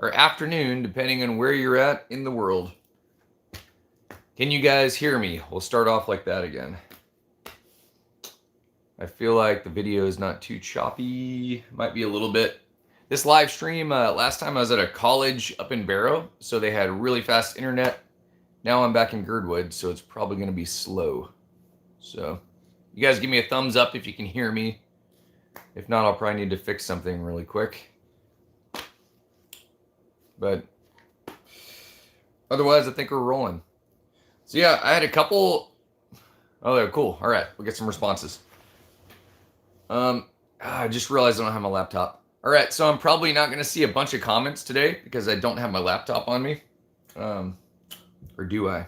or afternoon, depending on where you're at in the world. Can you guys hear me? We'll start off like that again. I feel like the video is not too choppy. Might be a little bit. This live stream, last time I was at a college up in Barrow, so they had really fast internet. Now I'm back in Girdwood, so it's probably going to be slow. So you guys give me a thumbs up if you can hear me. If not, I'll probably need to fix something really quick. But otherwise, I think we're rolling. So yeah, I had a couple. Oh, they're cool. All right, we'll get some responses. I just realized I don't have my laptop. All right, so I'm probably not going to see a bunch of comments today because I don't have my laptop on me. Or do I?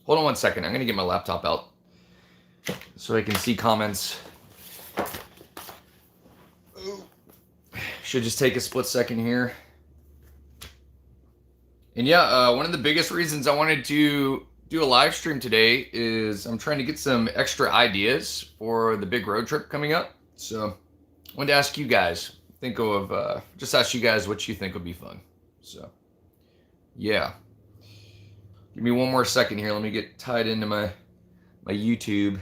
Hold on one second. I'm going to get my laptop out so I can see comments. Should just take a split second here. And yeah, one of the biggest reasons I wanted to do a live stream today is I'm trying to get some extra ideas for the big road trip coming up. So I wanted to ask you guys, just ask you guys what you think would be fun. So yeah. Give me one more second here. Let me get tied into my YouTube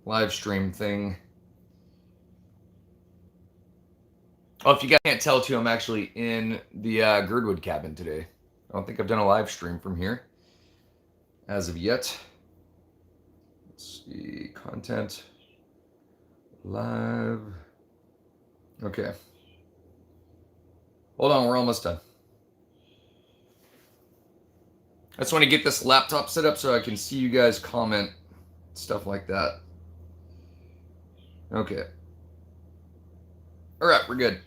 live stream thing. Oh, if you guys can't tell too, I'm actually in the Girdwood cabin today. I don't think I've done a live stream from here as of yet. Let's see, content, live. Okay. Hold on, we're almost done. I just want to get this laptop set up so I can see you guys comment, stuff like that. Okay. All right, we're good.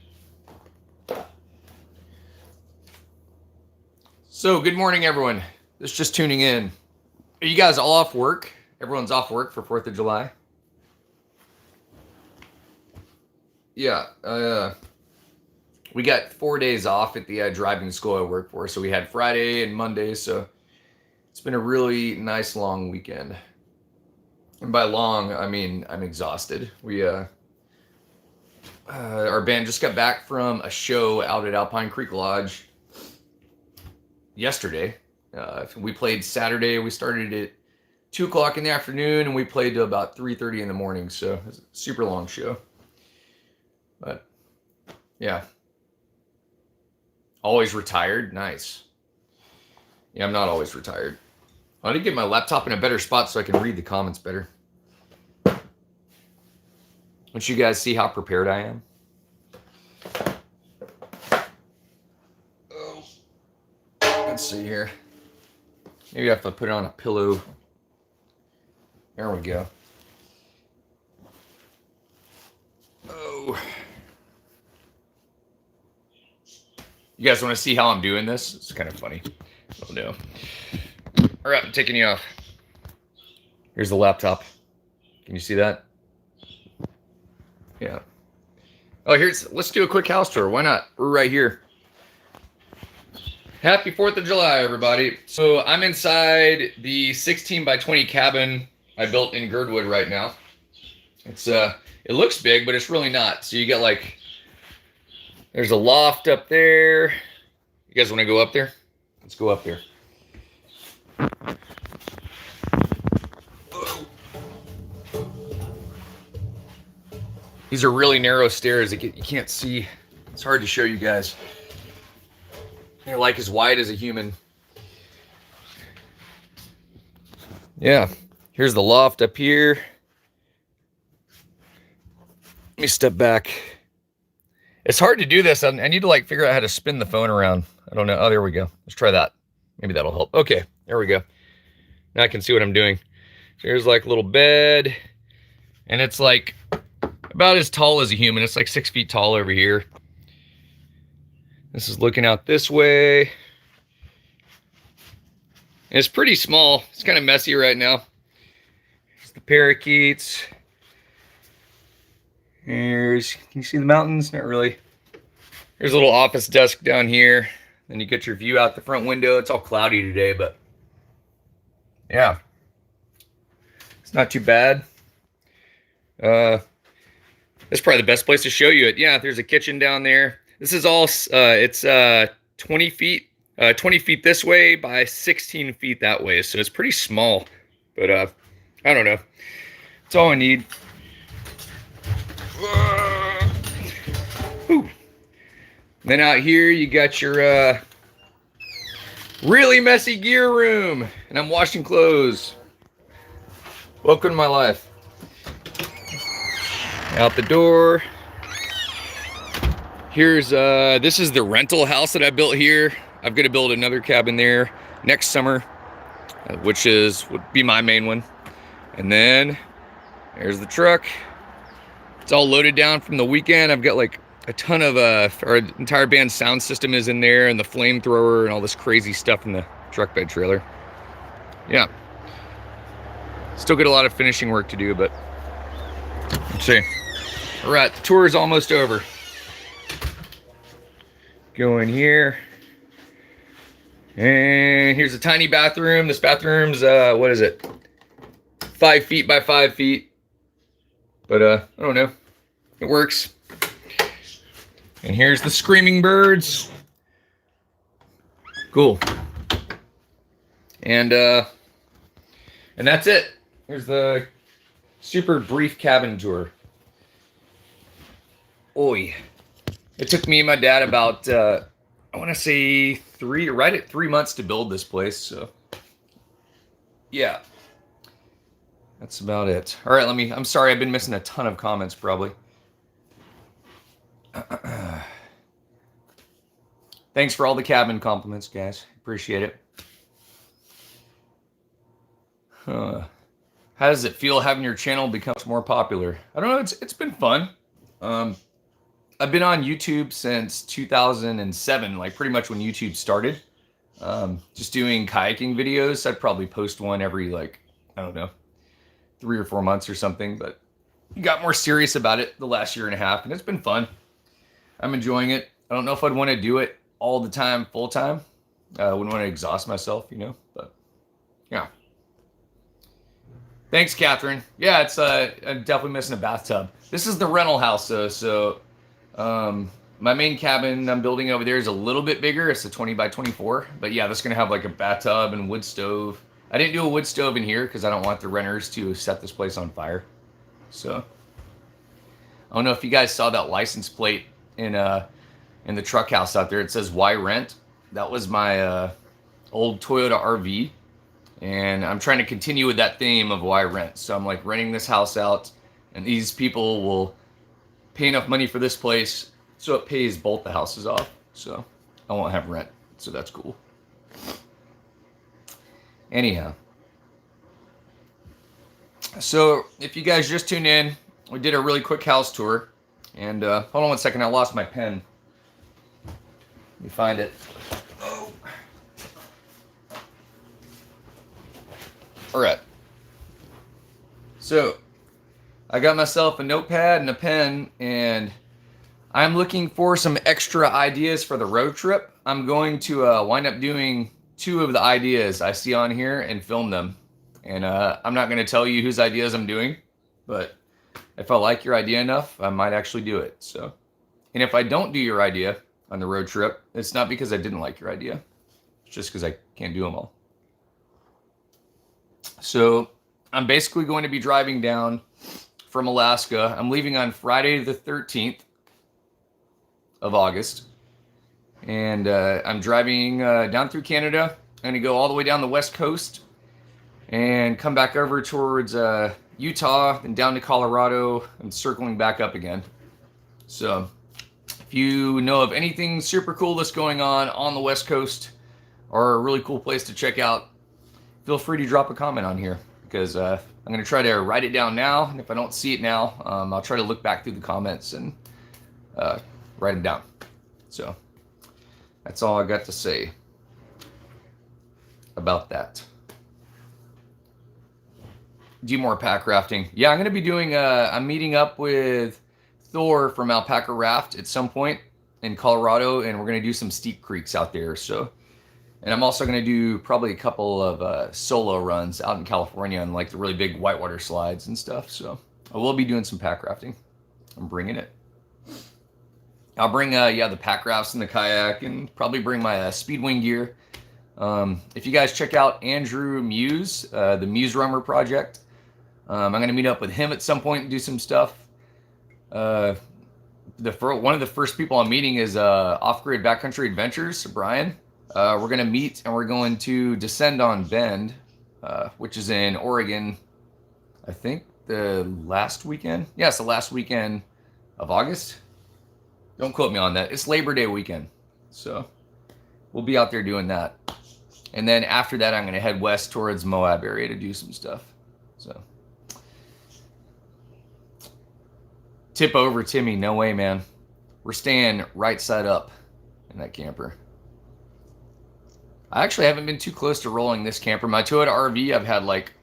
So, good morning, everyone. That's just tuning in. Are you guys all off work? Everyone's off work for 4th of July? Yeah. We got 4 days off at the driving school I work for. So we had Friday and Monday. So it's been a really nice long weekend. And by long, I mean I'm exhausted. Our band just got back from a show out at Alpine Creek Lodge yesterday. We played Saturday. We started at 2 o'clock in the afternoon and we played to about 3:30 in the morning. So it was a super long show. But yeah. Always retired? Nice. Yeah, I'm not always retired. I need to get my laptop in a better spot so I can read the comments better. Don't you guys see how prepared I am? Oh. Let's see here. Maybe I have to put it on a pillow. There we go. Oh. You guys want to see how I'm doing this? It's kind of funny. Oh no. All right, I'm taking you off. Here's the laptop. Can you see that? Yeah. Oh, let's do a quick house tour. Why not? We're right here. Happy 4th of July, everybody. So I'm inside the 16 by 20 cabin I built in Girdwood right now. It looks big, but it's really not. So you got there's a loft up there. You guys want to go up there? Let's go up there. These are really narrow stairs. You can't see. It's hard to show you guys. They're like as wide as a human. Yeah. Here's the loft up here. Let me step back. It's hard to do this. I need to figure out how to spin the phone around. I don't know. Oh, there we go. Let's try that. Maybe that'll help. Okay, there we go. Now I can see what I'm doing. So here's a little bed. And it's about as tall as a human. It's 6 feet tall over here. This is looking out this way. And it's pretty small. It's kind of messy right now. Here's the parakeets. Can you see the mountains? Not really. There's a little office desk down here. Then you get your view out the front window. It's all cloudy today, but yeah. It's not too bad. That's probably the best place to show you it. Yeah, there's a kitchen down there. This is all, it's 20 feet, 20 feet this way by 16 feet that way. So it's pretty small, but I don't know. It's all I need. Whew. Then out here you got your really messy gear room, and I'm washing clothes. Welcome to my life. Out the door. Here's this is the rental house that I built here. I'm gonna build another cabin there next summer, which would be my main one. And then there's the truck. It's all loaded down from the weekend. I've got like a ton of our entire band's sound system is in there, and the flamethrower and all this crazy stuff in the truck bed trailer. Yeah, still got a lot of finishing work to do, but let's see. All right, the tour is almost over. Go in here, and here's a tiny bathroom. This bathroom's what is it, 5 feet by 5 feet, but I don't know, it works. And here's the screaming birds. Cool. And that's it. Here's the super brief cabin tour. Oi. It took me and my dad about I want to say right at 3 months to build this place. So yeah, that's about it. All right, I'm sorry, I've been missing a ton of comments probably. Thanks for all the cabin compliments, guys. Appreciate it. How does it feel having your channel become more popular? I don't know. It's been fun. I've been on YouTube since 2007, like pretty much when YouTube started. Just doing kayaking videos. I'd probably post one every, like, I don't know, 3 or 4 months or something. But got more serious about it the last year and a half, and it's been fun. I'm enjoying it. I don't know if I'd want to do it all the time, full time. I wouldn't want to exhaust myself, you know, but yeah. Thanks, Catherine. Yeah, it's I'm definitely missing a bathtub. This is the rental house, though, so my main cabin I'm building over there is a little bit bigger. It's a 20 by 24, but yeah, that's gonna have like a bathtub and wood stove. I didn't do a wood stove in here because I don't want the renters to set this place on fire. So I don't know if you guys saw that license plate in the truck house out there. It says "Why Rent." That was my old Toyota RV, and I'm trying to continue with that theme of why rent. So I'm like renting this house out, and these people will pay enough money for this place so it pays both the houses off. So I won't have rent. So that's cool. Anyhow, so if you guys just tuned in, we did a really quick house tour. And hold on one second, I lost my pen. Let me find it. Oh. All right. So I got myself a notepad and a pen, and I'm looking for some extra ideas for the road trip. I'm going to wind up doing 2 of the ideas I see on here and film them. And I'm not going to tell you whose ideas I'm doing, but if I like your idea enough, I might actually do it. So, and if I don't do your idea on the road trip, it's not because I didn't like your idea. It's just because I can't do them all. So I'm basically going to be driving down from Alaska. I'm leaving on Friday the 13th of August. And I'm driving down through Canada. I'm going to go all the way down the west coast and come back over towards Utah and down to Colorado and circling back up again. So if you know of anything super cool that's going on the west coast, or a really cool place to check out, feel free to drop a comment on here, because I'm going to try to write it down now, and if I don't see it now, I'll try to look back through the comments and write them down. So that's all I got to say about that. Do more pack rafting. Yeah, I'm going to be doing, I'm meeting up with Thor from Alpaca Raft at some point in Colorado, and we're going to do some steep creeks out there. So, and I'm also going to do probably a couple of solo runs out in California on like the really big whitewater slides and stuff. So I will be doing some pack rafting. I'm bringing it. I'll bring yeah, the pack rafts and the kayak, and probably bring my Speedwing gear. If you guys check out Andrew Muse, the Muse Rummer project, I'm gonna meet up with him at some point and do some stuff. One of the first people I'm meeting is Off Grid Backcountry Adventures, Brian. We're gonna meet and we're going to descend on Bend, which is in Oregon. I think the last weekend. Yeah, it's the last weekend of August. Don't quote me on that. It's Labor Day weekend, so we'll be out there doing that. And then after that, I'm gonna head west towards Moab area to do some stuff. So. Tip over, Timmy. No way, man. We're staying right side up in that camper. I actually haven't been too close to rolling this camper. My Toyota RV, I've had like,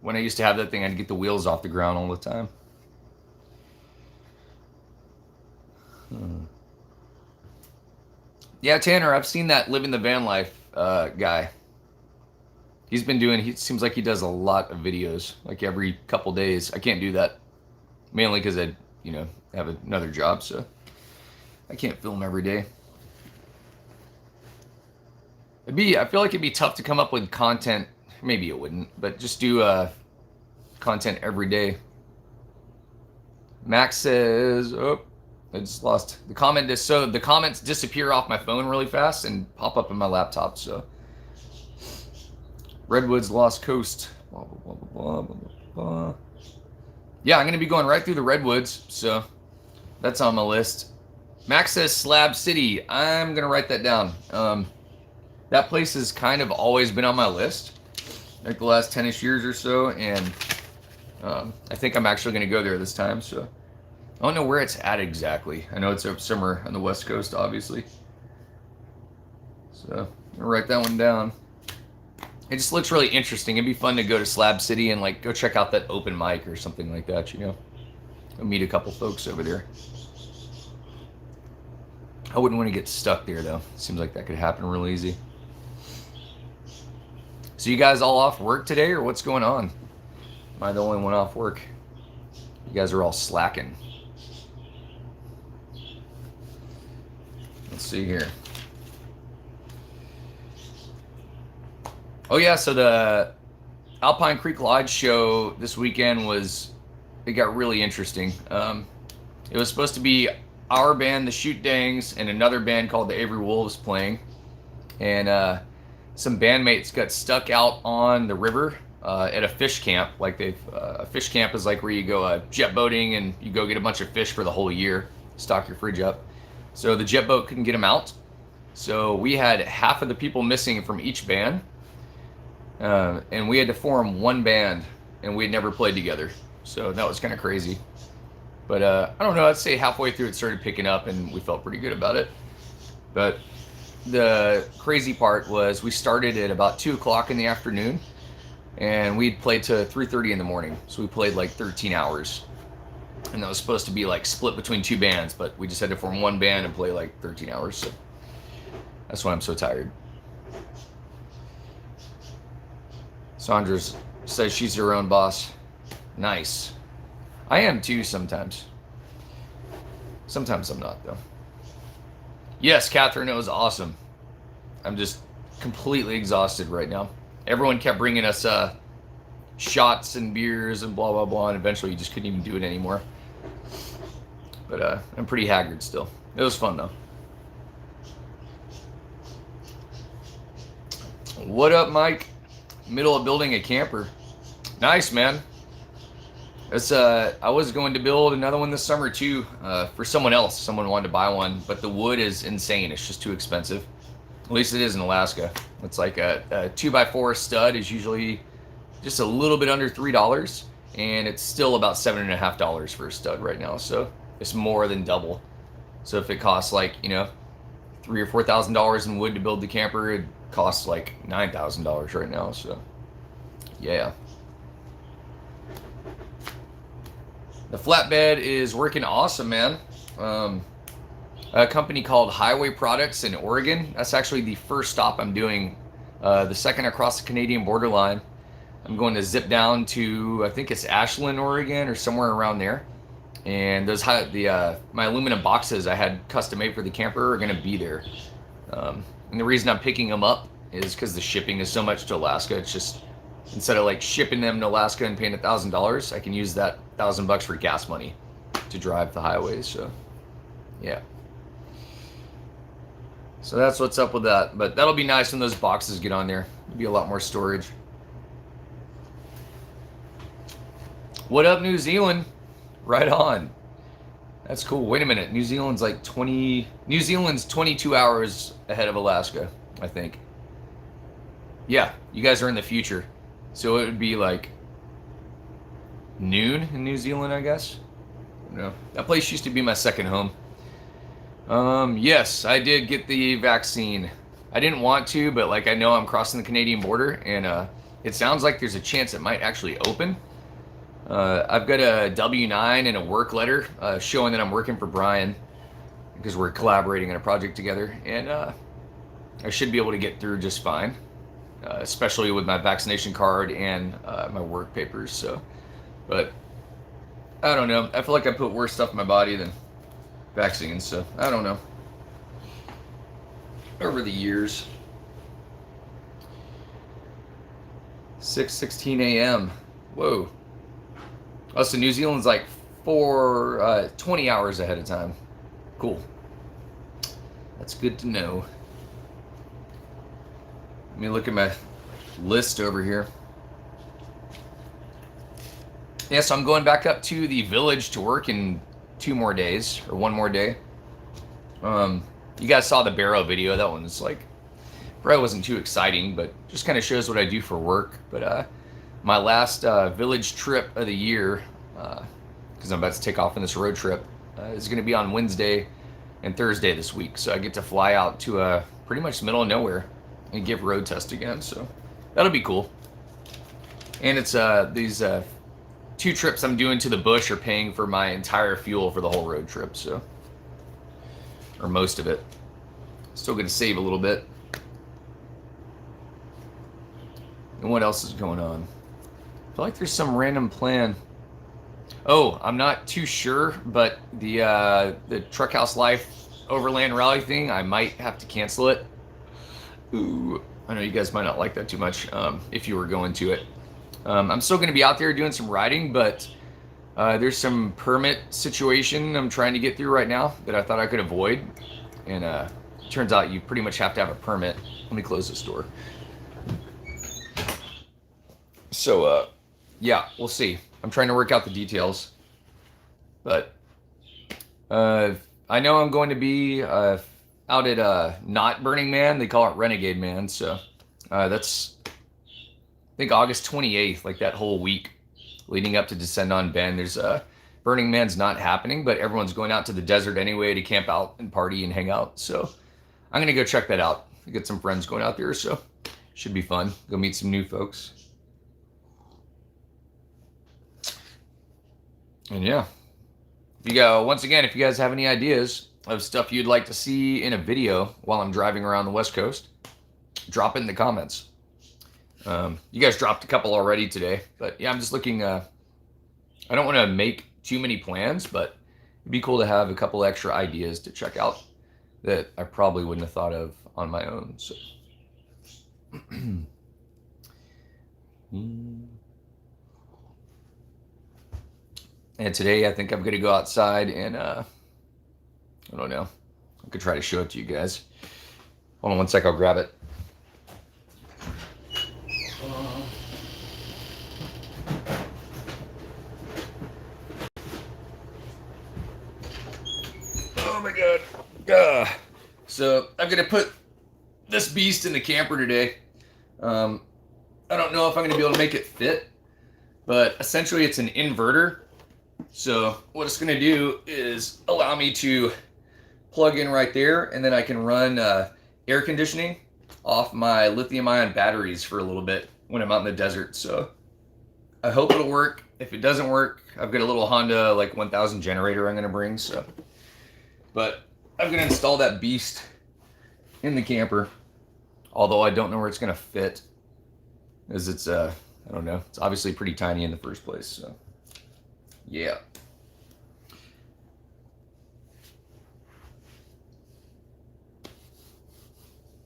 when I used to have that thing, I'd get the wheels off the ground all the time. Yeah, Tanner, I've seen that Living the Van Life guy. He seems like he does a lot of videos, like every couple days. I can't do that. Mainly because I, have another job, so I can't film every day. I feel like it'd be tough to come up with content. Maybe it wouldn't, but just do content every day. Max says, oh, I just lost the comment. So the comments disappear off my phone really fast and pop up in my laptop. So Redwoods, Lost Coast, blah, blah, blah, blah, blah, blah. Yeah, I'm going to be going right through the Redwoods, so that's on my list. Max says Slab City. I'm going to write that down. That place has kind of always been on my list, like the last 10-ish years or so, and I think I'm actually going to go there this time, so I don't know where it's at exactly. I know it's up somewhere on the West Coast, obviously. So I'm going to write that one down. It just looks really interesting. It'd be fun to go to Slab City and like go check out that open mic or something like that, Go meet a couple folks over there. I wouldn't want to get stuck there though. Seems like that could happen real easy. So you guys all off work today or what's going on? Am I the only one off work? You guys are all slacking. Let's see here. Oh yeah, so the Alpine Creek Lodge show this weekend it got really interesting. It was supposed to be our band, the Shoot Dangs, and another band called the Avery Wolves playing. And some bandmates got stuck out on the river at a fish camp. Like a fish camp is like where you go jet boating and you go get a bunch of fish for the whole year, stock your fridge up. So the jet boat couldn't get them out. So we had half of the people missing from each band. And we had to form one band, and we had never played together, so that was kind of crazy. But I don't know, I'd say halfway through it started picking up, and we felt pretty good about it. But the crazy part was we started at about 2 o'clock in the afternoon, and we'd played to 3:30 in the morning, so we played like 13 hours. And that was supposed to be like split between two bands, but we just had to form one band and play like 13 hours, so that's why I'm so tired. Sandra says she's her own boss. Nice. I am too sometimes. Sometimes I'm not, though. Yes, Catherine, it was awesome. I'm just completely exhausted right now. Everyone kept bringing us shots and beers and blah, blah, blah, and eventually you just couldn't even do it anymore. But I'm pretty haggard still. It was fun, though. What up, Mike? Middle of building a camper. Nice, man. I was going to build another one this summer too, for someone else. Someone wanted to buy one, but the wood is insane. It's just too expensive. At least it is in Alaska. It's like a 2x4 stud is usually just a little bit under $3, and it's still about $7.50 for a stud right now. So it's more than double. So if it costs like $3,000 or $4,000 in wood to build the camper, it costs like $9,000 right now. So yeah. The flatbed is working awesome, man. A company called Highway Products in Oregon. That's actually the first stop I'm doing. The second across the Canadian borderline. I'm going to zip down to, I think it's Ashland, Oregon, or somewhere around there. and those my aluminum boxes I had custom made for the camper are going to be there. And the reason I'm picking them up is because the shipping is so much to Alaska. It's just, instead of like shipping them to Alaska and paying $1,000, I can use that $1,000 for gas money to drive the highways. So yeah, so that's what's up with that. But that'll be nice when those boxes get on there. It'll be a lot more storage. What up, New Zealand? Right on. That's cool. Wait a minute. New Zealand's 22 hours ahead of Alaska, I think. Yeah, you guys are in the future. So it would be like noon in New Zealand, I guess. No, that place used to be my second home. Yes, I did get the vaccine. I didn't want to, but like I know I'm crossing the Canadian border, and it sounds like there's a chance it might actually open. I've got a W-9 and a work letter showing that I'm working for Brian because we're collaborating on a project together, and I should be able to get through just fine, especially with my vaccination card and my work papers. So, but I don't know. I feel like I put worse stuff in my body than vaccines, so I don't know. Over the years. 6:16 a.m. Whoa. Oh, so New Zealand's like 20 hours ahead of time. Cool. That's good to know. Let me look at my list over here. Yeah, so I'm going back up to the village to work in 2 more days, or 1 more day. You guys saw the Barrow video. That one's like, probably wasn't too exciting, but just kind of shows what I do for work. But my last village trip of the year, because I'm about to take off on this road trip, is going to be on Wednesday and Thursday this week. So I get to fly out to pretty much the middle of nowhere and give road test again. So that'll be cool. And it's these 2 trips I'm doing to the bush are paying for my entire fuel for the whole road trip. So, or most of it. Still going to save a little bit. And what else is going on? I feel like there's some random plan. Oh, I'm not too sure, but the Truckhouse Life Overland Rally thing, I might have to cancel it. Ooh, I know you guys might not like that too much if you were going to it. I'm still going to be out there doing some riding, but there's some permit situation I'm trying to get through right now that I thought I could avoid. And turns out you pretty much have to have a permit. Let me close this door. So, yeah, we'll see. I'm trying to work out the details. But I know I'm going to be out at not Burning Man. They call it Renegade Man. So that's, I think, August 28th, like that whole week leading up to Descend on Ben. There's Burning Man's not happening, but everyone's going out to the desert anyway to camp out and party and hang out. So I'm going to go check that out. Get some friends going out there, so should be fun. Go meet some new folks. And yeah, if you go, once again, if you guys have any ideas of stuff you'd like to see in a video while I'm driving around the West Coast, drop it in the comments. You guys dropped a couple already today, but yeah, I'm just looking. I don't want to make too many plans, but it'd be cool to have a couple extra ideas to check out that I probably wouldn't have thought of on my own. So. And today I think I'm gonna go outside and I don't know. I could try to show it to you guys. Hold on one sec, I'll grab it. Oh my god. So I'm gonna put this beast in the camper today. I don't know if I'm gonna be able to make it fit, but essentially it's an inverter. So what it's going to do is allow me to plug in right there, and then I can run air conditioning off my lithium-ion batteries for a little bit when I'm out in the desert. So I hope it'll work. If it doesn't work, I've got a little Honda like 1000 generator I'm going to bring. So, but I'm going to install that beast in the camper, although I don't know where it's going to fit, as it's I don't know. It's obviously pretty tiny in the first place. So. Yeah.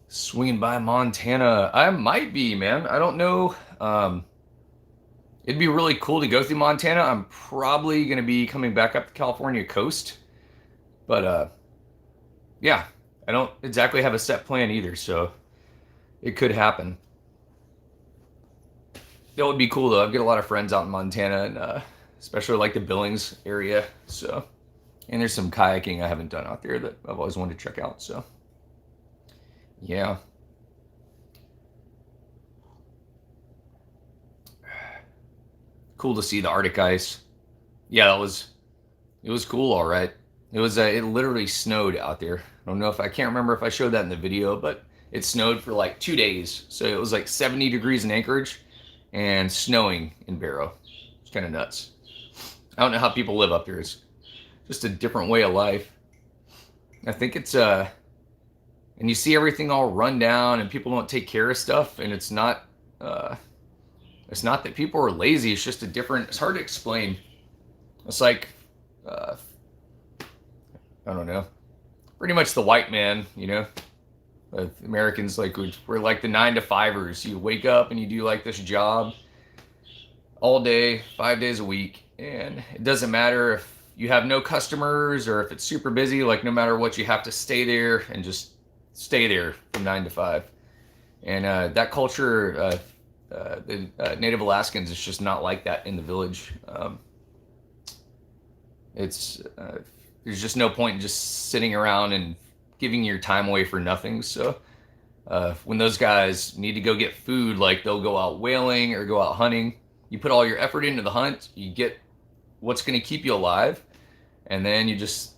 Swinging by Montana. I might be, man. I don't know. It'd be really cool to go through Montana. I'm probably going to be coming back up the California coast. But yeah, I don't exactly have a set plan either, so it could happen. That would be cool though. I've got a lot of friends out in Montana, and especially like the Billings area. So, and there's some kayaking I haven't done out there that I've always wanted to check out. So, yeah. Cool to see the Arctic ice. Yeah, it was cool. All right. It literally snowed out there. I don't know if I can't remember if I showed that in the video, but it snowed for like 2 days. So it was like 70 degrees in Anchorage and snowing in Barrow. It's kind of nuts. I don't know how people live up there. It's just a different way of life. I think it's and you see everything all run down and people don't take care of stuff, and it's not that people are lazy. It's just it's hard to explain. It's like I don't know. Pretty much the white man, Americans, like, we're like the 9-to-5ers. You wake up and you do like this job all day, 5 days a week, and it doesn't matter if you have no customers or if it's super busy. Like, no matter what, you have to stay there and just stay there from 9 to 5. And that culture, the Native Alaskans, is just not like that in the village. There's just no point in just sitting around and giving your time away for nothing. So when those guys need to go get food, like they'll go out whaling or go out hunting, you put all your effort into the hunt, you get what's going to keep you alive, and then you just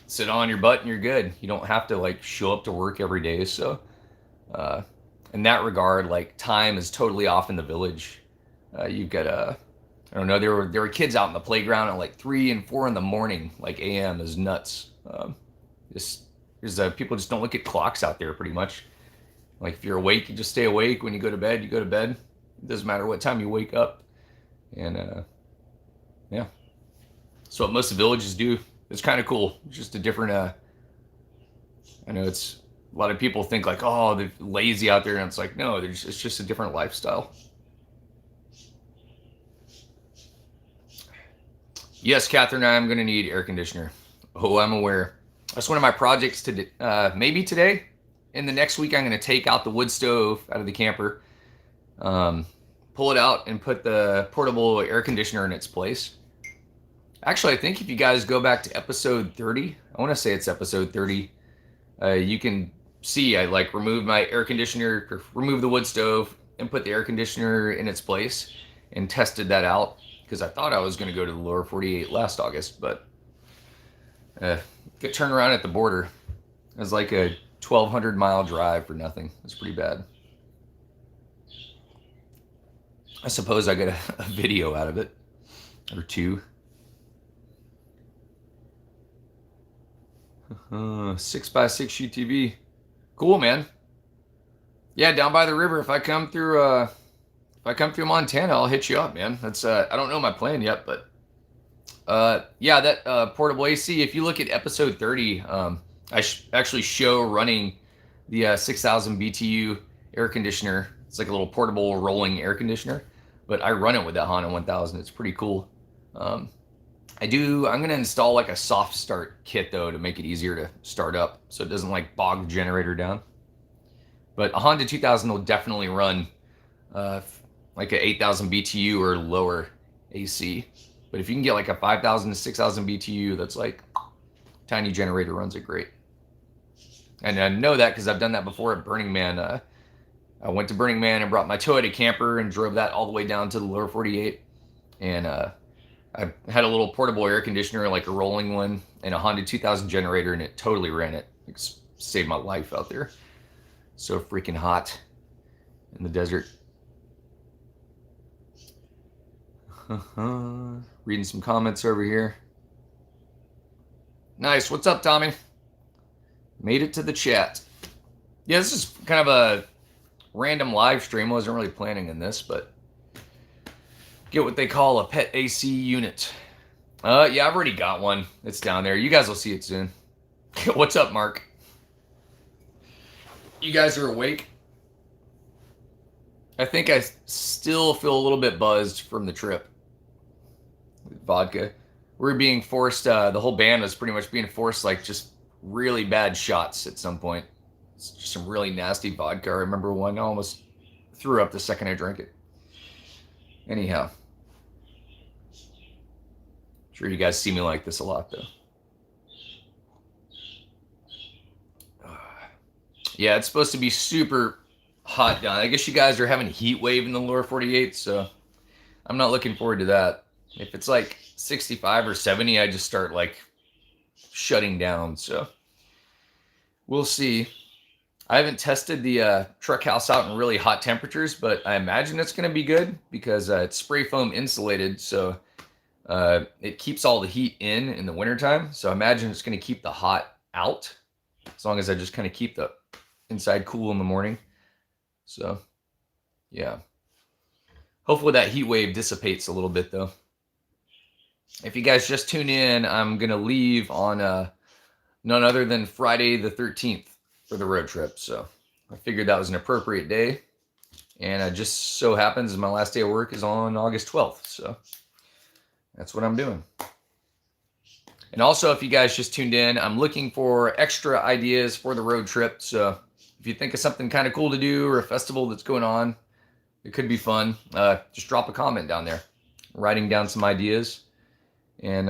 sit on your butt and you're good. You don't have to like show up to work every day. So in that regard, like, time is totally off in the village. You've got I don't know, there were kids out in the playground at like 3 and 4 in the morning, like AM, is nuts. People just don't look at clocks out there pretty much. Like, if you're awake, you just stay awake. When you go to bed, you go to bed. It doesn't matter what time you wake up. And yeah, so what most of the villages do. It's kind of cool. It's just a different. I know it's a lot of people think like, oh, they're lazy out there, and it's like, no, it's just a different lifestyle. Yes, Catherine, I'm going to need air conditioner. Oh, I'm aware. That's one of my projects maybe today. In the next week, I'm going to take out the wood stove out of the camper, pull it out, and put the portable air conditioner in its place. Actually, I think if you guys go back to episode 30, I want to say it's episode 30, you can see I like removed my air conditioner, removed the wood stove, and put the air conditioner in its place, and tested that out. Because I thought I was going to go to the lower 48 last August, but get turned around at the border. It was like a 1,200-mile drive for nothing. It's pretty bad. I suppose I got a video out of it, or two. 6x6 UTV. Cool, man. Yeah, down by the river. If I come through Montana, I'll hit you up, man. That's I don't know my plan yet, but yeah, that portable AC. If you look at episode 30, I actually show running the 6,000 BTU air conditioner. It's like a little portable rolling air conditioner, but I run it with that Honda 1000. It's pretty cool. I'm gonna install like a soft start kit though to make it easier to start up, so it doesn't like bog the generator down. But a Honda 2000 will definitely run like a 8,000 BTU or lower AC. But if you can get like a 5,000 to 6,000 BTU, that's like tiny generator, runs it great. And I know that because I've done that before at Burning Man. I went to Burning Man and brought my Toyota camper and drove that all the way down to the lower 48. And I had a little portable air conditioner, like a rolling one, and a Honda 2000 generator, and it totally ran it. It saved my life out there. So freaking hot in the desert. Reading some comments over here. Nice. What's up, Tommy? Made it to the chat. Yeah, this is kind of a random live stream. I wasn't really planning on this, but get what they call a pet AC unit. Yeah, I've already got one. It's down there. You guys will see it soon. What's up, Mark? You guys are awake? I think I still feel a little bit buzzed from the trip. Vodka. We're being forced, the whole band was pretty much being forced, like, just really bad shots at some point. It's just some really nasty vodka. I remember one, I almost threw up the second I drank it. Anyhow. Sure you guys see me like this a lot, though. Yeah, it's supposed to be super hot down. I guess you guys are having a heat wave in the lower 48, so I'm not looking forward to that. If it's like 65 or 70, I just start like shutting down. So we'll see. I haven't tested the truck house out in really hot temperatures, but I imagine it's going to be good because it's spray foam insulated. So it keeps all the heat in the wintertime. So I imagine it's going to keep the hot out as long as I just kind of keep the inside cool in the morning. So yeah. Hopefully that heat wave dissipates a little bit though. If you guys just tune in, I'm going to leave on none other than Friday the 13th for the road trip. So I figured that was an appropriate day. And it just so happens my last day of work is on August 12th. So that's what I'm doing. And also, if you guys just tuned in, I'm looking for extra ideas for the road trip. So if you think of something kind of cool to do or a festival that's going on, it could be fun. Just drop a comment down there, writing down some ideas. And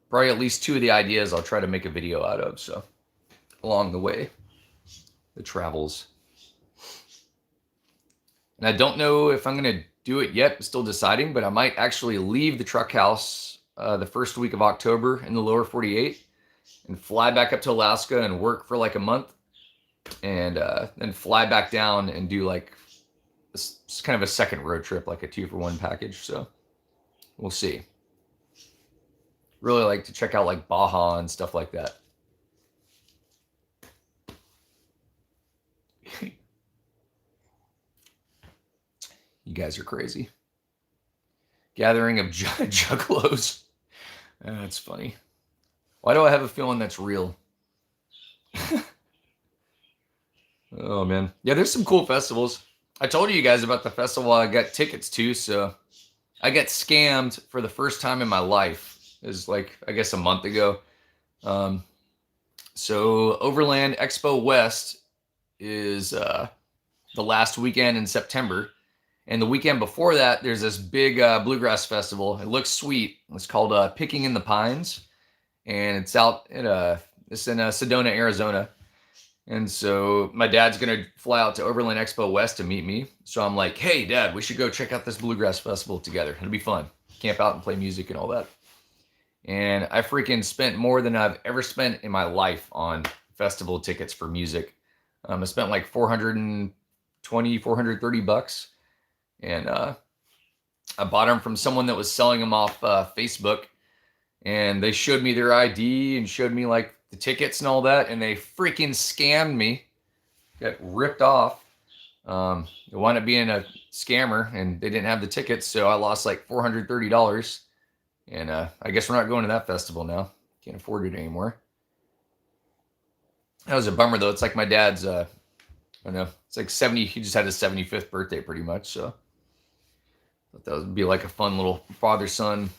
probably at least 2 of the ideas I'll try to make a video out of. So along the way, the travels. And I don't know if I'm going to do it yet. I'm still deciding, but I might actually leave the truck house the first week of October in the lower 48 and fly back up to Alaska and work for like a month and then fly back down and do like this kind of a second road trip, like a 2-for-1 package. So we'll see. Really like to check out like Baja and stuff like that. You guys are crazy. Gathering of juggalos. That's funny. Why do I have a feeling that's real? Oh, man. Yeah, there's some cool festivals. I told you guys about the festival I got tickets to, so I got scammed for the first time in my life. It was like, I guess, a month ago. So Overland Expo West is the last weekend in September. And the weekend before that, there's this big bluegrass festival. It looks sweet. It's called Picking in the Pines. And it's out in Sedona, Arizona. And so my dad's going to fly out to Overland Expo West to meet me. So I'm like, hey, Dad, we should go check out this bluegrass festival together. It'll be fun. Camp out and play music and all that. And I freaking spent more than I've ever spent in my life on festival tickets for music. I spent like $430. And I bought them from someone that was selling them off Facebook. And they showed me their ID and showed me like the tickets and all that. And they freaking scammed me. Got ripped off. It wound up being a scammer and they didn't have the tickets. So I lost like $430. And I guess we're not going to that festival now. Can't afford it anymore. That was a bummer though. It's like my dad's, I don't know, it's like 70, he just had his 75th birthday pretty much. So I thought that would be like a fun little father-son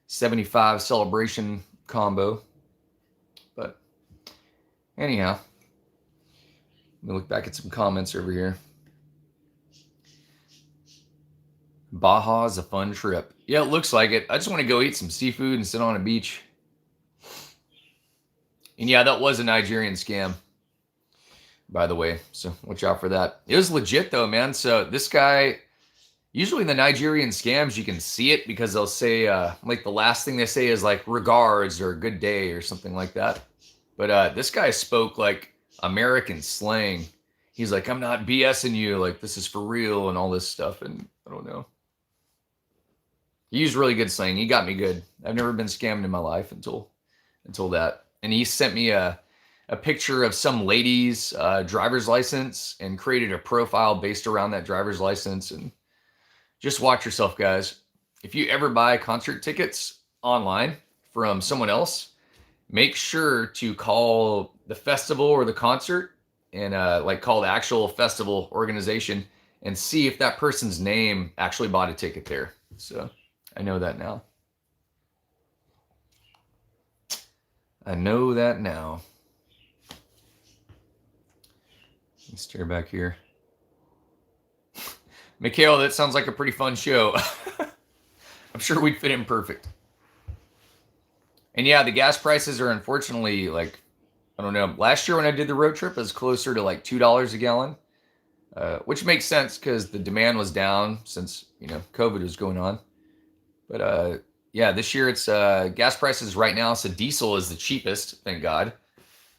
75 celebration combo. But anyhow, let me look back at some comments over here. Baja is a fun trip. Yeah, it looks like it. I just want to go eat some seafood and sit on a beach. And yeah, that was a Nigerian scam, by the way. So watch out for that. It was legit though, man. So this guy, usually the Nigerian scams, you can see it because they'll say, like the last thing they say is like regards or good day or something like that. But this guy spoke like American slang. He's like, I'm not BSing you. Like, this is for real and all this stuff. And I don't know. He used really good slang. He got me good. I've never been scammed in my life until that. And he sent me a picture of some lady's driver's license and created a profile based around that driver's license. And just watch yourself, guys. If you ever buy concert tickets online from someone else, make sure to call the festival or the concert and like call the actual festival organization and see if that person's name actually bought a ticket there. So I know that now. I know that now. Let's stare back here. Mikhail, that sounds like a pretty fun show. I'm sure we'd fit in perfect. And yeah, the gas prices are unfortunately like, I don't know. Last year when I did the road trip, it was closer to like $2 a gallon, which makes sense because the demand was down since, you know, COVID was going on. But yeah, this year it's gas prices right now. So diesel is the cheapest, thank God.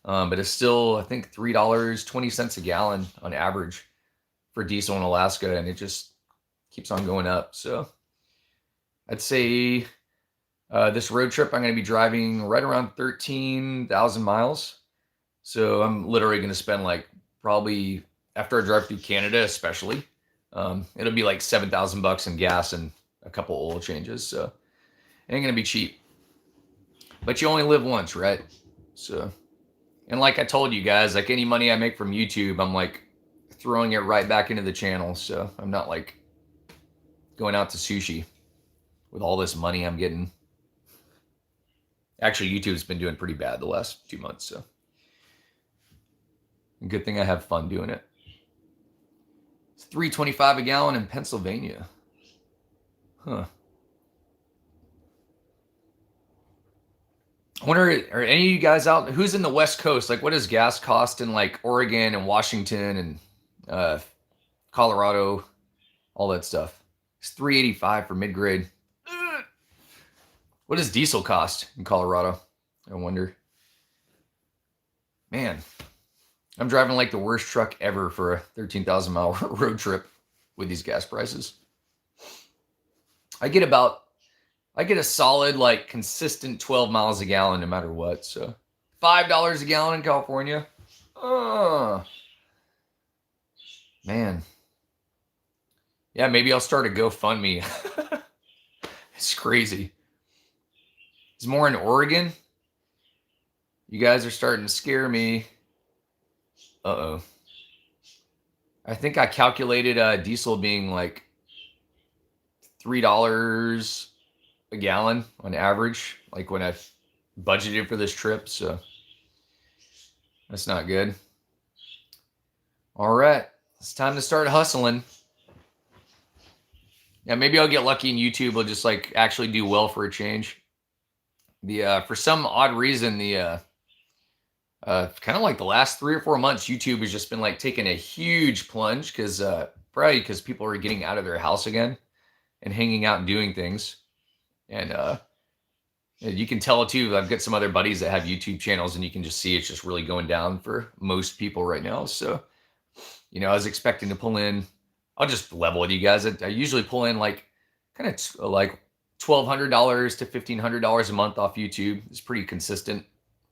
But it's still, I think, $3.20 a gallon on average for diesel in Alaska, and it just keeps on going up. So I'd say this road trip, I'm going to be driving right around 13,000 miles. So I'm literally going to spend like probably after I drive through Canada, especially, it'll be like $7,000 in gas and a couple oil changes. So it ain't going to be cheap. But you only live once, right? So, and like I told you guys, like any money I make from YouTube, I'm like throwing it right back into the channel. So I'm not like going out to sushi with all this money I'm getting. Actually, YouTube's been doing pretty bad the last 2 months, so good thing I have fun doing it. It's $3.25 a gallon in Pennsylvania. Huh. I wonder, are any of you guys out? Who's in the West Coast? Like, what does gas cost in like Oregon and Washington and Colorado, all that stuff? It's $3.85 for mid-grade. What does diesel cost in Colorado? I wonder. Man, I'm driving like the worst truck ever for a 13,000 mile road trip with these gas prices. I get a solid, like consistent 12 miles a gallon no matter what. So $5 a gallon in California. Man. Yeah, maybe I'll start a GoFundMe. It's crazy. It's more in Oregon. You guys are starting to scare me. Uh-oh. I think I calculated diesel being like $3 a gallon on average, like when I budgeted for this trip. So that's not good. All right. It's time to start hustling. Yeah, maybe I'll get lucky and YouTube will just like actually do well for a change. For some odd reason, kind of like the last 3 or 4 months, YouTube has just been like taking a huge plunge because probably because people are getting out of their house again and hanging out and doing things. And you can tell too, I've got some other buddies that have YouTube channels and you can just see it's just really going down for most people right now. So, you know, I was expecting to pull in, I'll just level with you guys. I usually pull in like kind of like $1,200 to $1,500 a month off YouTube. It's pretty consistent.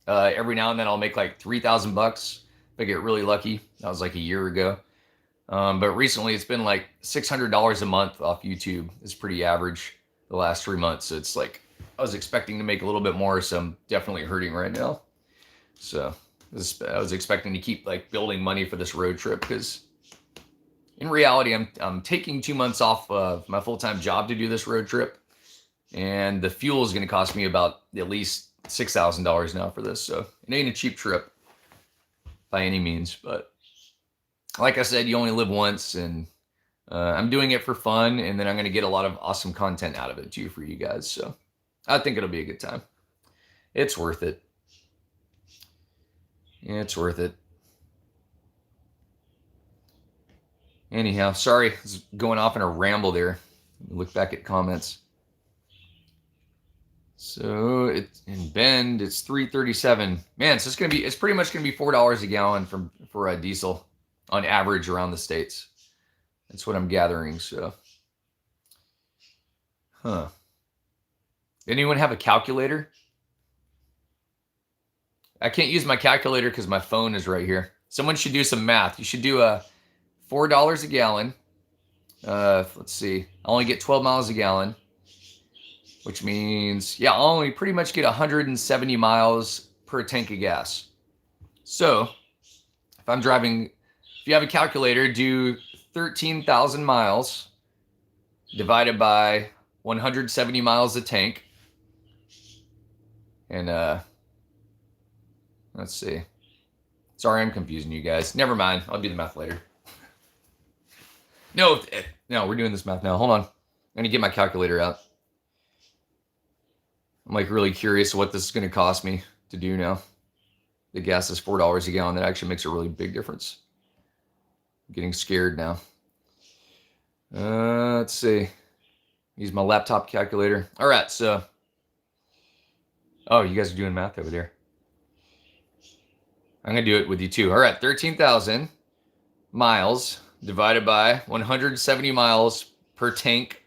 Every now and then I'll make like $3,000 if I get really lucky. That was like a year ago. But recently it's been like $600 a month off YouTube. It's pretty average the last 3 months. So it's like, I was expecting to make a little bit more. So I'm definitely hurting right now. So I was expecting to keep like building money for this road trip because in reality, I'm taking 2 months off of my full-time job to do this road trip. And the fuel is going to cost me about at least $6,000 now for this. So it ain't a cheap trip by any means. But like I said, you only live once, and I'm doing it for fun. And then I'm going to get a lot of awesome content out of it too for you guys. So I think it'll be a good time. It's worth it. Yeah, it's worth it. Anyhow, sorry, I was going off in a ramble there. Look back at comments. So it's in Bend, it's $3.37. Man, so it's pretty much gonna be $4 a gallon for diesel on average around the states. That's what I'm gathering. So, anyone have a calculator? I can't use my calculator because my phone is right here. Someone should do some math. You should do $4 a gallon. Let's see. I only get 12 miles a gallon, which means, yeah, I'll only pretty much get 170 miles per tank of gas. So if I'm driving, if you have a calculator, do 13,000 miles divided by 170 miles a tank. And let's see. Sorry, I'm confusing you guys. Never mind. I'll do the math later. No, we're doing this math now. Hold on. I'm going to get my calculator out. I'm like really curious what this is going to cost me to do now. The gas is $4 a gallon. That actually makes a really big difference. I'm getting scared now. Let's see. Use my laptop calculator. All right, so. Oh, you guys are doing math over there. I'm going to do it with you too. All right, 13,000 miles divided by 170 miles per tank.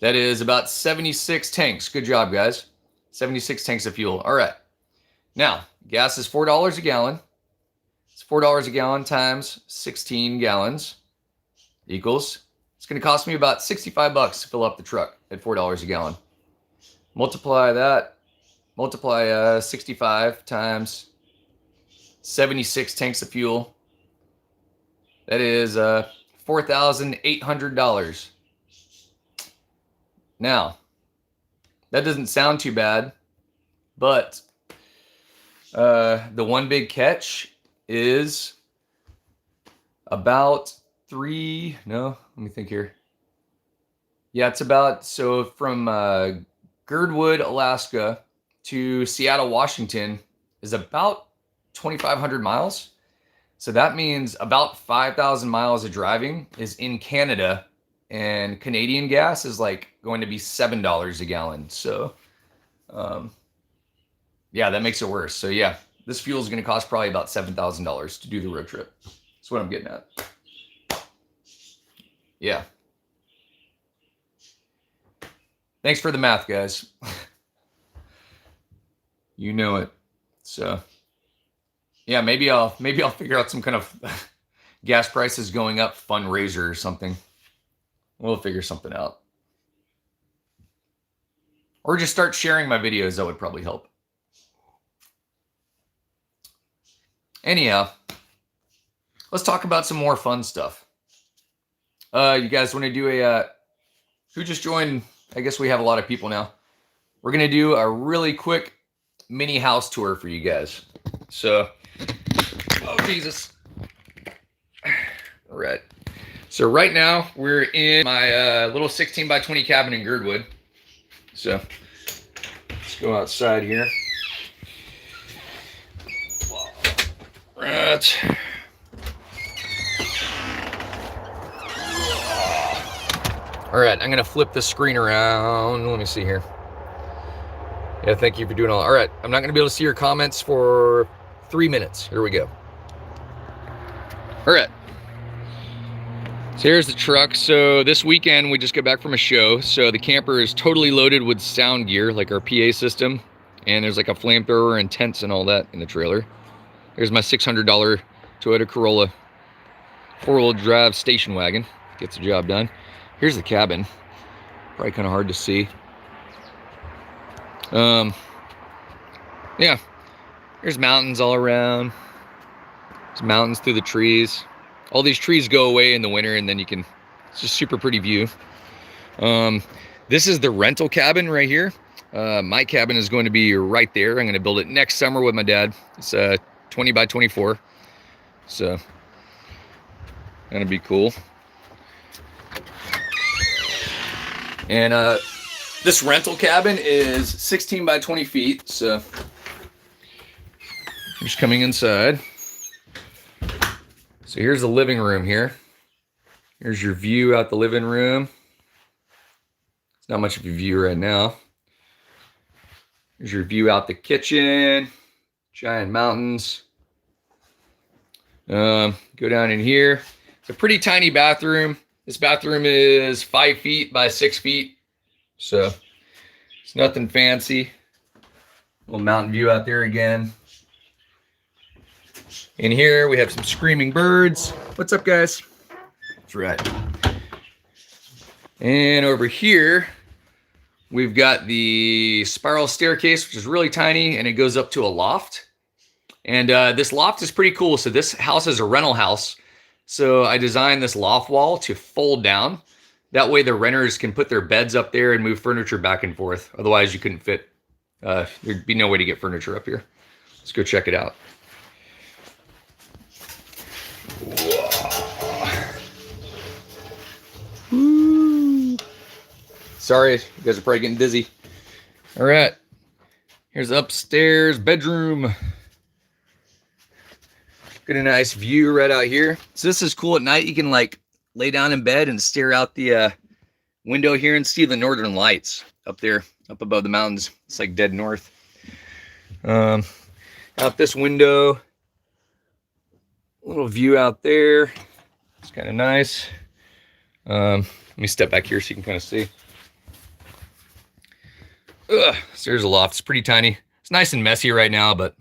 That is about 76 tanks. Good job, guys. 76 tanks of fuel. All right. Now, gas is $4 a gallon. It's $4 a gallon times 16 gallons equals, it's going to cost me about 65 bucks to fill up the truck at $4 a gallon. Multiply that, multiply 65 times 76 tanks of fuel. That is $4,800. Now, that doesn't sound too bad, but the one big catch is about let me think here. Yeah, it's about, so from Girdwood, Alaska to Seattle, Washington is about 2,500 miles. So that means about 5,000 miles of driving is in Canada, and Canadian gas is like going to be $7 a gallon. So, yeah, that makes it worse. So yeah, this fuel is going to cost probably about $7,000 to do the road trip. That's what I'm getting at. Yeah. Thanks for the math, guys. You know it. So, yeah, maybe I'll figure out some kind of gas prices going up fundraiser or something. We'll figure something out. Or just start sharing my videos. That would probably help. Anyhow, let's talk about some more fun stuff. You guys want to do who just joined? I guess we have a lot of people now. We're going to do a really quick mini house tour for you guys. So, oh, Jesus. All right. So right now we're in my little 16 by 20 cabin in Girdwood. So let's go outside here. Right. All right, I'm gonna flip the screen around. Let me see here. Yeah, thank you for doing all right, I'm not gonna be able to see your comments for 3 minutes. Here we go. All right. So here's the truck. So this weekend we just got back from a show. So the camper is totally loaded with sound gear, like our PA system. And there's like a flamethrower and tents and all that in the trailer. Here's my $600 Toyota Corolla 4-wheel drive station wagon. Gets the job done. Here's the cabin. Probably kind of hard to see. Yeah. There's mountains all around. There's mountains through the trees. All these trees go away in the winter, and then you can, it's just super pretty view. This is the rental cabin right here. My cabin is going to be right there. I'm going to build it next summer with my dad. It's 20 by 24. So, gonna be cool. And this rental cabin is 16 by 20 feet. So, I'm just coming inside. So here's the living room here. Here's your view out the living room. It's not much of a view right now. Here's your view out the kitchen. Giant mountains. Go down in here. It's a pretty tiny bathroom. This bathroom is 5 feet by 6 feet. So it's nothing fancy. Little mountain view out there again. In here we have some screaming birds. What's up, guys? That's right. And over here we've got the spiral staircase, which is really tiny, and it goes up to a loft. And this loft is pretty cool. So this house is a rental house. So I designed this loft wall to fold down. That way the renters can put their beds up there and move furniture back and forth. Otherwise you couldn't fit. There'd be no way to get furniture up here. Let's go check it out. Woo. Sorry, you guys are probably getting dizzy. All right, here's the upstairs bedroom. Get a nice view right out here. So this is cool at night. You can like lay down in bed and stare out the window here and see the northern lights up there, up above the mountains. It's like dead north. Out this window, a little view out there. It's kind of nice. Let me step back here so you can kind of see. So there's a loft. It's pretty tiny. It's nice and messy right now, but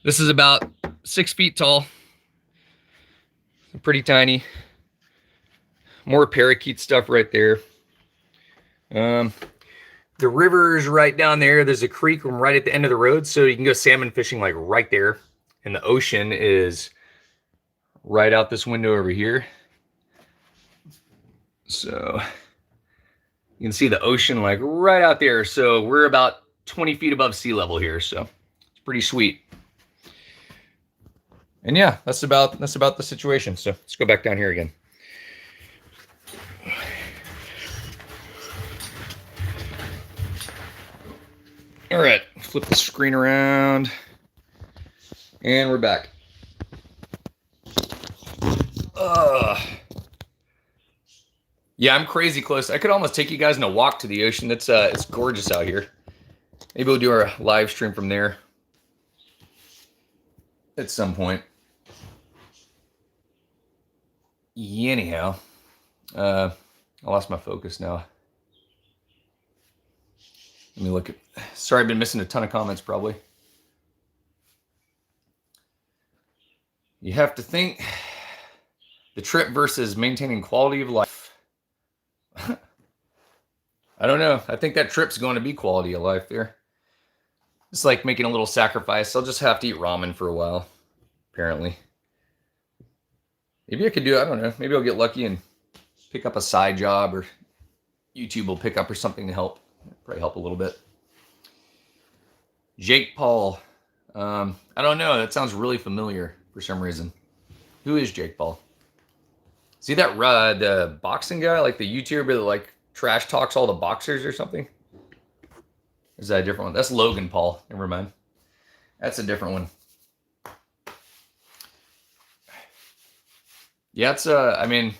this is about 6 feet tall. Pretty tiny. More parakeet stuff right there. The river's right down there. There's a creek right at the end of the road, so you can go salmon fishing like right there. And the ocean is right out this window over here. So you can see the ocean like right out there. So we're about 20 feet above sea level here. So it's pretty sweet. And yeah, that's about the situation. So let's go back down here again. All right, flip the screen around. And we're back. Yeah, I'm crazy close. I could almost take you guys on a walk to the ocean. It's gorgeous out here. Maybe we'll do our live stream from there at some point. Yeah, anyhow, I lost my focus now. Let me look at. Sorry, I've been missing a ton of comments probably. You have to think the trip versus maintaining quality of life. I don't know. I think that trip's going to be quality of life there. It's like making a little sacrifice. I'll just have to eat ramen for a while, apparently. Maybe I could do it. I don't know. Maybe I'll get lucky and pick up a side job, or YouTube will pick up or something to help. Probably help a little bit. Jake Paul. I don't know. That sounds really familiar for some reason. Who is Jake Paul? See that the boxing guy, like the YouTuber that like trash talks all the boxers or something? Is that a different one? That's Logan Paul. Never mind. That's a different one. Yeah, it's I mean,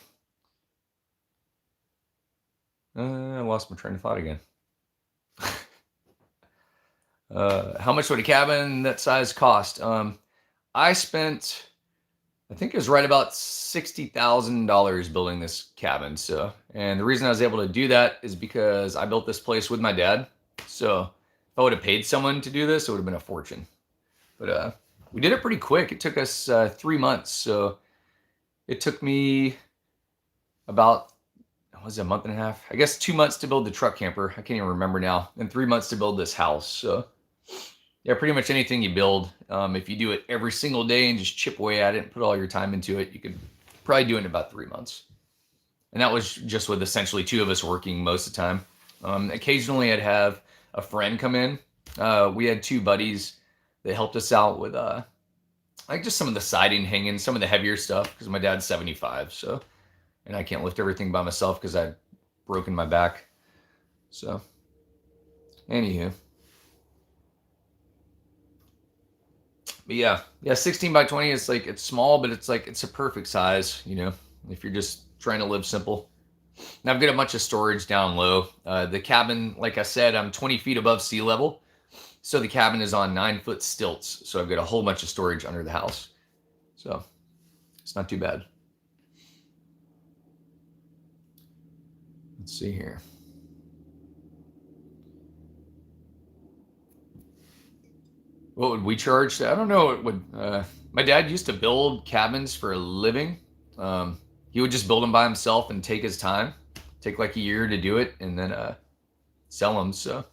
I lost my train of thought again. How much would a cabin that size cost? I spent, I think it was right about $60,000 building this cabin. So, and the reason I was able to do that is because I built this place with my dad. So if I would have paid someone to do this, it would have been a fortune. But we did it pretty quick. It took us 3 months. So it took me about, what was it, a month and a half? I guess 2 months to build the truck camper. I can't even remember now. And 3 months to build this house. So yeah, pretty much anything you build, if you do it every single day and just chip away at it and put all your time into it, you could probably do it in about 3 months. And that was just with essentially 2 of us working most of the time. Occasionally I'd have a friend come in. We had 2 buddies that helped us out with like just some of the siding hanging, some of the heavier stuff, because my dad's 75, so, and I can't lift everything by myself because I've broken my back. So anywho. But yeah, 16 by 20 is like, it's small, but it's like, it's a perfect size, you know, if you're just trying to live simple. And I've got a bunch of storage down low. The cabin, like I said, I'm 20 feet above sea level. So the cabin is on 9-foot stilts. So I've got a whole bunch of storage under the house. So it's not too bad. Let's see here. What would we charge? I don't know. It would. My dad used to build cabins for a living. He would just build them by himself and take his time, take like a year to do it, and then sell them. So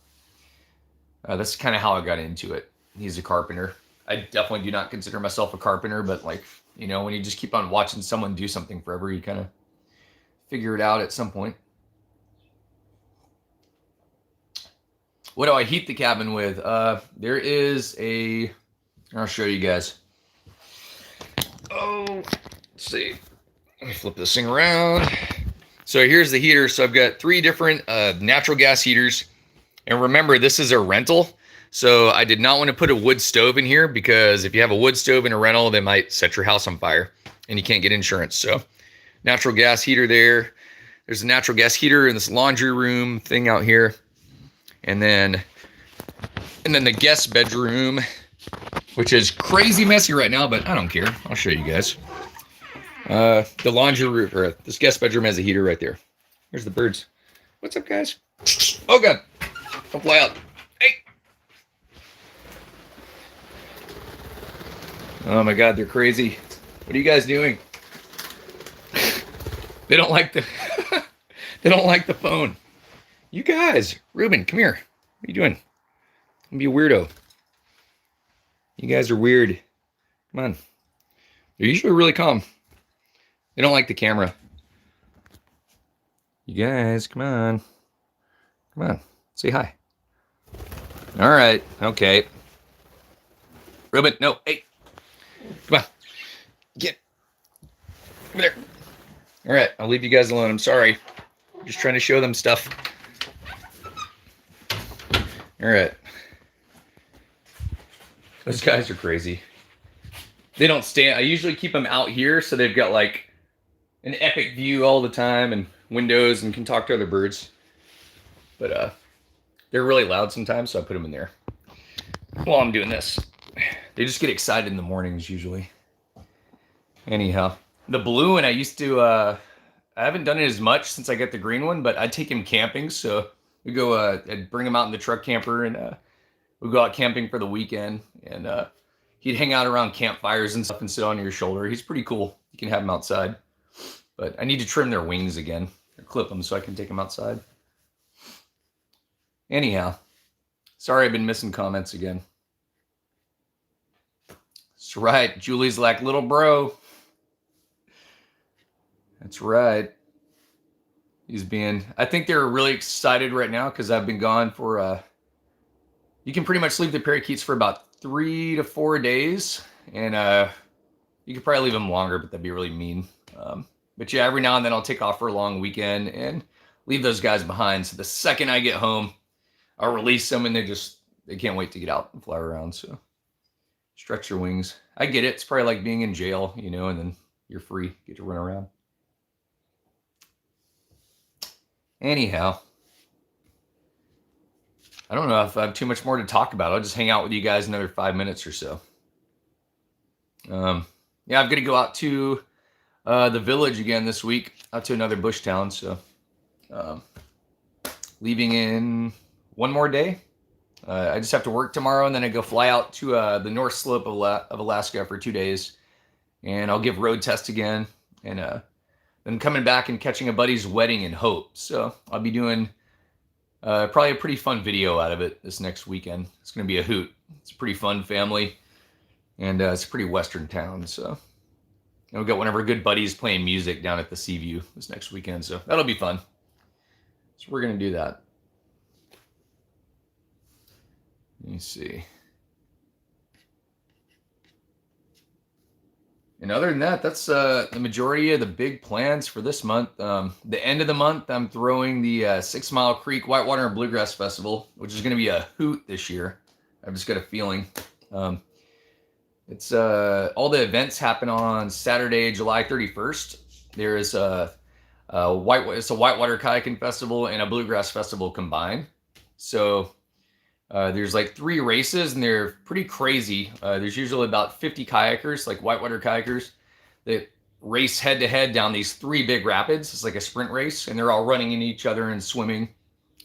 that's kind of how I got into it. He's a carpenter. I definitely do not consider myself a carpenter, but like, you know, when you just keep on watching someone do something forever, you kind of figure it out at some point. What do I heat the cabin with? There is a, I'll show you guys. Oh, let's see. Let me flip this thing around. So here's the heater. So I've got 3 different natural gas heaters. And remember, this is a rental. So I did not want to put a wood stove in here because if you have a wood stove in a rental, they might set your house on fire and you can't get insurance. So natural gas heater there. There's a natural gas heater in this laundry room thing out here. And then the guest bedroom, which is crazy messy right now, but I don't care. I'll show you guys. The laundry room, or this guest bedroom has a heater right there. Here's the birds. What's up, guys? Oh, God. Don't fly out. Hey. Oh, my God. They're crazy. What are you guys doing? They don't like the they don't like the phone. You guys. Ruben, come here. What are you doing? Don't be a weirdo. You guys are weird. Come on. They're usually really calm. They don't like the camera. You guys, come on. Come on. Say hi. All right. Okay. Ruben, no. Hey. Come on. Get. Over there. All right. I'll leave you guys alone. I'm sorry. I'm just trying to show them stuff. All right. Those guys are crazy. They don't stand. I usually keep them out here so they've got like an epic view all the time and windows and can talk to other birds. But they're really loud sometimes, so I put them in there while I'm doing this. They just get excited in the mornings usually. Anyhow, the blue one I used to, I haven't done it as much since I got the green one, but I take him camping. So we go, I'd bring him out in the truck camper and we'd go out camping for the weekend. And he'd hang out around campfires and stuff and sit on your shoulder. He's pretty cool. You can have him outside. But I need to trim their wings again, or clip them so I can take them outside. Anyhow, sorry I've been missing comments again. That's right. Julie's like, little bro. That's right. He's being, I think they're really excited right now because I've been gone for, you can pretty much leave the parakeets for about 3 to 4 days. And you could probably leave them longer, but that'd be really mean. But yeah, every now and then I'll take off for a long weekend and leave those guys behind. So the second I get home, I'll release them and they can't wait to get out and fly around. So stretch your wings. I get it. It's probably like being in jail, you know, and then you're free, get to run around. Anyhow, I don't know if I have too much more to talk about. I'll just hang out with you guys another 5 minutes or so. Yeah, I'm going to go out to the village again this week, out to another bush town. So leaving in 1 more day. I just have to work tomorrow, and then I go fly out to the North Slope of Alaska for 2 days, and I'll give road test again, and then coming back and catching a buddy's wedding in Hope. So I'll be doing probably a pretty fun video out of it this next weekend. It's going to be a hoot. It's a pretty fun family, and it's a pretty western town. So and we've got one of our good buddies playing music down at the Seaview this next weekend. So that'll be fun. So we're going to do that. Let me see. And other than that, that's the majority of the big plans for this month. The end of the month, I'm throwing the 6 Mile Creek Whitewater and Bluegrass Festival, which is going to be a hoot this year. I've just got a feeling. It's all the events happen on Saturday, July 31st. There is it's a whitewater kayaking festival and a bluegrass festival combined. So there's like 3 races, and they're pretty crazy. There's usually about 50 kayakers, like whitewater kayakers, that race head to head down these 3 big rapids. It's like a sprint race, and they're all running into each other and swimming.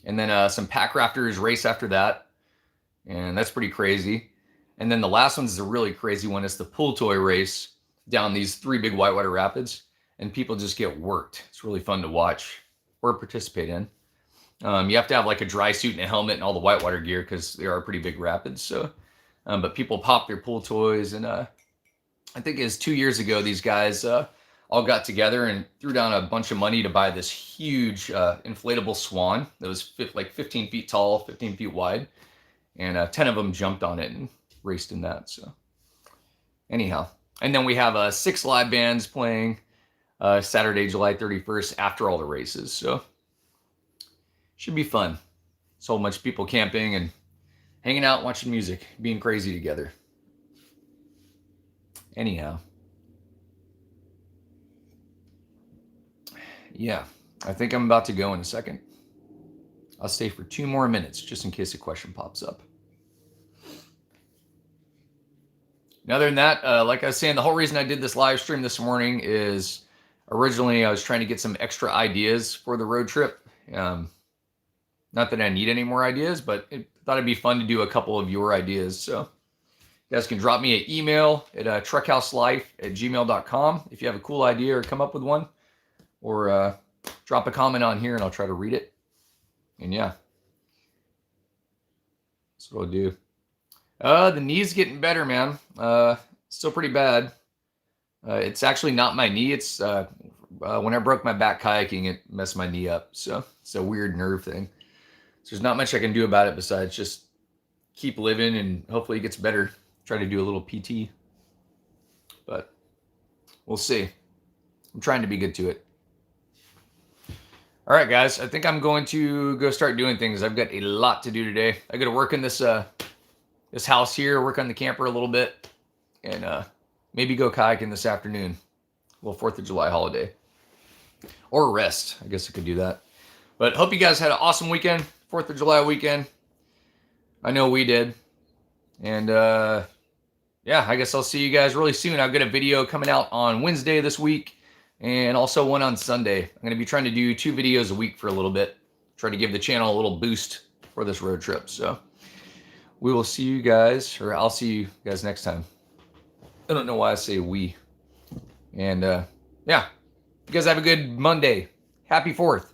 And then some pack rafters race after that, and that's pretty crazy. And then the last one is a really crazy one. It's the pull toy race down these 3 big whitewater rapids, and people just get worked. It's really fun to watch or participate in. You have to have like a dry suit and a helmet and all the whitewater gear because they are pretty big rapids. So But people pop their pool toys, and I think it was 2 years ago, these guys all got together and threw down a bunch of money to buy this huge inflatable swan that was like 15 feet tall, 15 feet wide, and 10 of them jumped on it and raced in that. So anyhow, and then we have 6 live bands playing Saturday, July 31st after all the races. So should be fun. So much people camping and hanging out, watching music, being crazy together. Anyhow. Yeah, I think I'm about to go in a second. I'll stay for 2 more minutes just in case a question pops up. And other than that, like I was saying, the whole reason I did this live stream this morning is originally I was trying to get some extra ideas for the road trip. Not that I need any more ideas, but I thought it'd be fun to do a couple of your ideas. So you guys can drop me an email at truckhouselife@gmail.com if you have a cool idea or come up with one. Or drop a comment on here and I'll try to read it. And yeah, that's what I'll do. The knee's getting better, man. Still pretty bad. It's actually not my knee. It's when I broke my back kayaking, it messed my knee up. So it's a weird nerve thing. So there's not much I can do about it besides just keep living and hopefully it gets better. Try to do a little PT. But we'll see. I'm trying to be good to it. All right, guys, I think I'm going to go start doing things. I've got a lot to do today. I got to work in this this house here, work on the camper a little bit, and maybe go kayaking this afternoon. A little 4th of July holiday. Or rest. I guess I could do that. But hope you guys had an awesome weekend, 4th of July weekend. I know we did. And yeah, I guess I'll see you guys really soon. I've got a video coming out on Wednesday this week. And also one on Sunday. I'm going to be trying to do 2 videos a week for a little bit. Try to give the channel a little boost for this road trip. So we will see you guys, or I'll see you guys next time. I don't know why I say we. And yeah, you guys have a good Monday. Happy 4th.